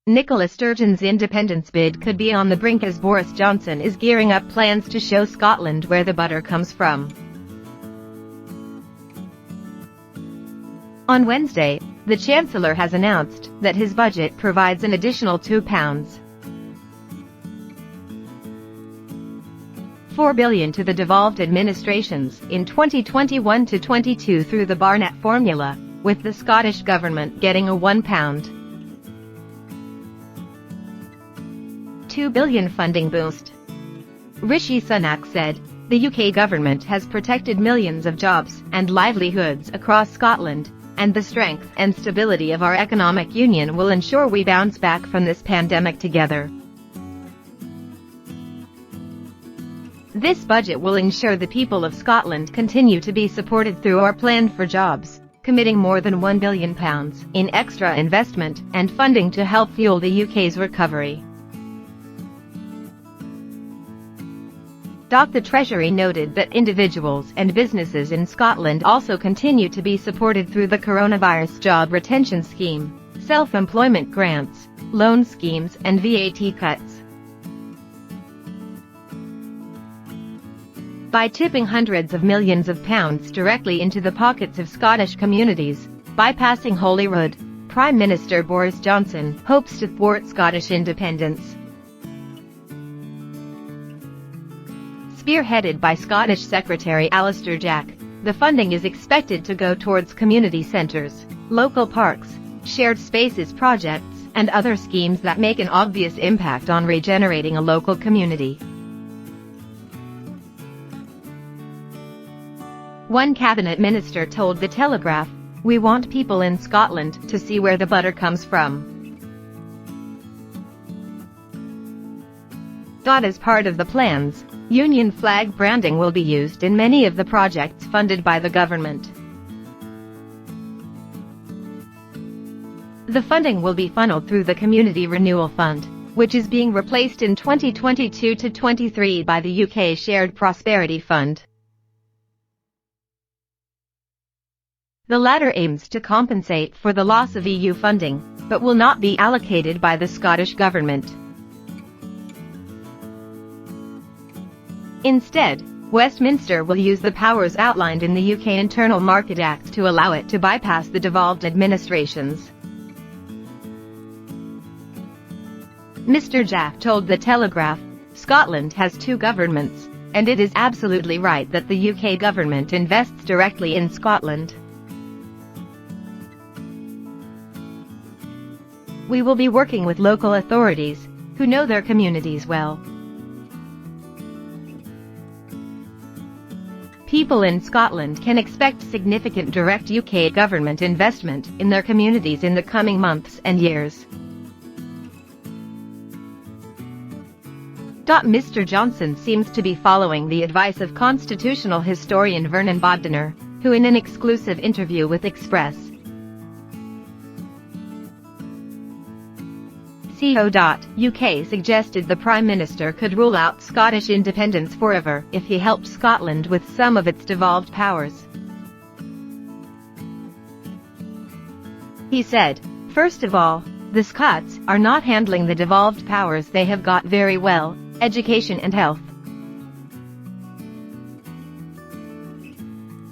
Nicola Sturgeon's independence bid could be on the brink as Boris Johnson is gearing up plans to show Scotland where the butter comes from. On Wednesday, the Chancellor has announced that his budget provides an additional £2.4 billion to the devolved administrations in 2021-22 through the Barnett formula, with the Scottish Government getting a £1.2 billion funding boost. Rishi Sunak said, "The UK government has protected millions of jobs and livelihoods across Scotland, and the strength and stability of our economic union will ensure we bounce back from this pandemic together. This budget will ensure the people of Scotland continue to be supported through our plan for jobs, committing more than £1 billion in extra investment and funding to help fuel the UK's recovery." The Treasury noted that individuals and businesses in Scotland also continue to be supported through the Coronavirus Job Retention Scheme, self-employment grants, loan schemes and VAT cuts. By tipping hundreds of millions of pounds directly into the pockets of Scottish communities, bypassing Holyrood, Prime Minister Boris Johnson hopes to thwart Scottish independence. Spearheaded by Scottish Secretary Alistair Jack, the funding is expected to go towards community centres, local parks, shared spaces projects, and other schemes that make an obvious impact on regenerating a local community. One cabinet minister told The Telegraph, "We want people in Scotland to see where the butter comes from." As part of the plans, Union flag branding will be used in many of the projects funded by the government. The funding will be funneled through the Community Renewal Fund, which is being replaced in 2022-23 by the UK Shared Prosperity Fund. The latter aims to compensate for the loss of EU funding, but will not be allocated by the Scottish Government. Instead, Westminster will use the powers outlined in the UK Internal Market Act to allow it to bypass the devolved administrations. Mr. Jack told The Telegraph, "Scotland has two governments, and it is absolutely right that the UK government invests directly in Scotland. We will be working with local authorities, who know their communities well. People in Scotland can expect significant direct UK government investment in their communities in the coming months and years." Mr. Johnson seems to be following the advice of constitutional historian Vernon Boddener, who in an exclusive interview with Express.co.uk suggested the Prime Minister could rule out Scottish independence forever if he helped Scotland with some of its devolved powers. He said, "First of all, the Scots are not handling the devolved powers they have got very well, education and health.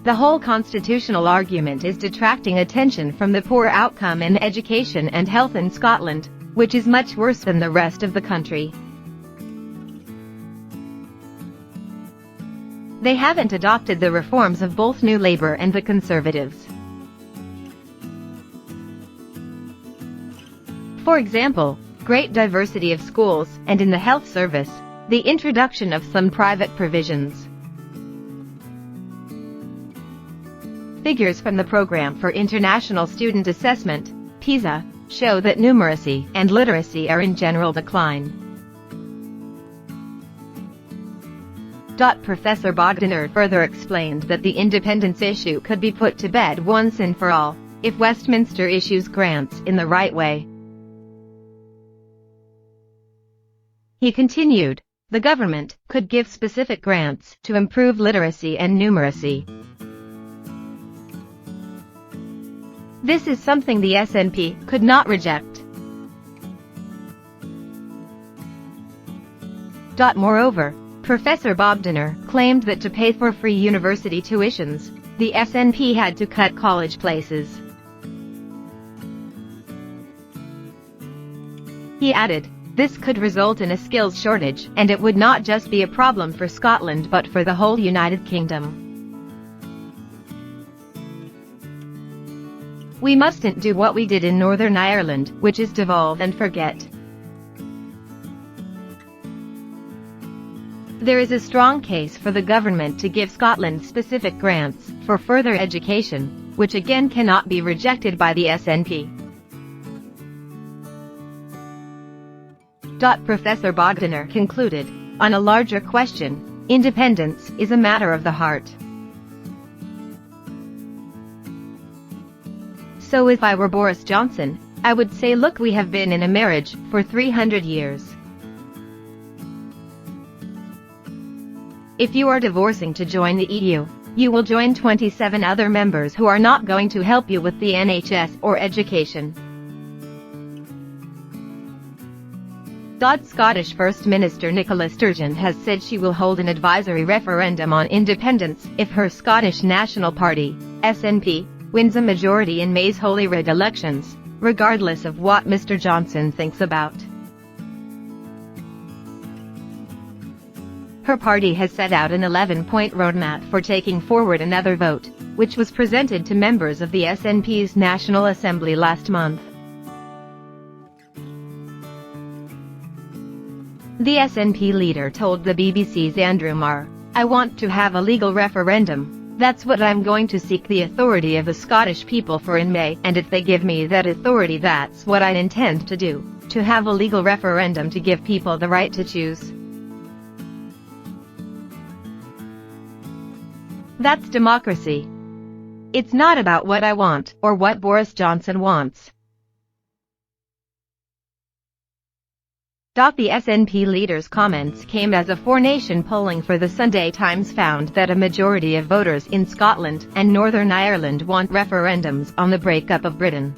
The whole constitutional argument is detracting attention from the poor outcome in education and health in Scotland, which is much worse than the rest of the country. They haven't adopted the reforms of both New Labour and the Conservatives. For example, great diversity of schools, and in the health service, the introduction of some private provisions. Figures from the Programme for International Student Assessment, PISA, show that numeracy and literacy are in general decline." Professor Boddener further explained that the independence issue could be put to bed once and for all, if Westminster issues grants in the right way. He continued, "The government could give specific grants to improve literacy and numeracy. This is something the SNP could not reject." Moreover, Professor Bogdaner claimed that to pay for free university tuitions, the SNP had to cut college places. He added, this could result in a skills shortage, and it would not just be a problem for Scotland but for the whole United Kingdom. We mustn't do what we did in Northern Ireland, which is devolve and forget. There is a strong case for the government to give Scotland specific grants for further education, which again cannot be rejected by the SNP. Professor Bogdaner concluded, on a larger question, independence is a matter of the heart. So if I were Boris Johnson, I would say, look, we have been in a marriage for 300 years. If you are divorcing to join the EU, you will join 27 other members who are not going to help you with the NHS or education. Scottish First Minister Nicola Sturgeon has said she will hold an advisory referendum on independence if her Scottish National Party, SNP, wins a majority in May's Holyrood elections, regardless of what Mr. Johnson thinks about. Her party has set out an 11-point roadmap for taking forward another vote, which was presented to members of the SNP's National Assembly last month. The SNP leader told the BBC's Andrew Marr, I want to have a legal referendum. That's what I'm going to seek the authority of the Scottish people for in May, and if they give me that authority, that's what I intend to do, to have a legal referendum to give people the right to choose. That's democracy. It's not about what I want, or what Boris Johnson wants. The SNP leader's comments came as a four-nation polling for the Sunday Times found that a majority of voters in Scotland and Northern Ireland want referendums on the breakup of Britain.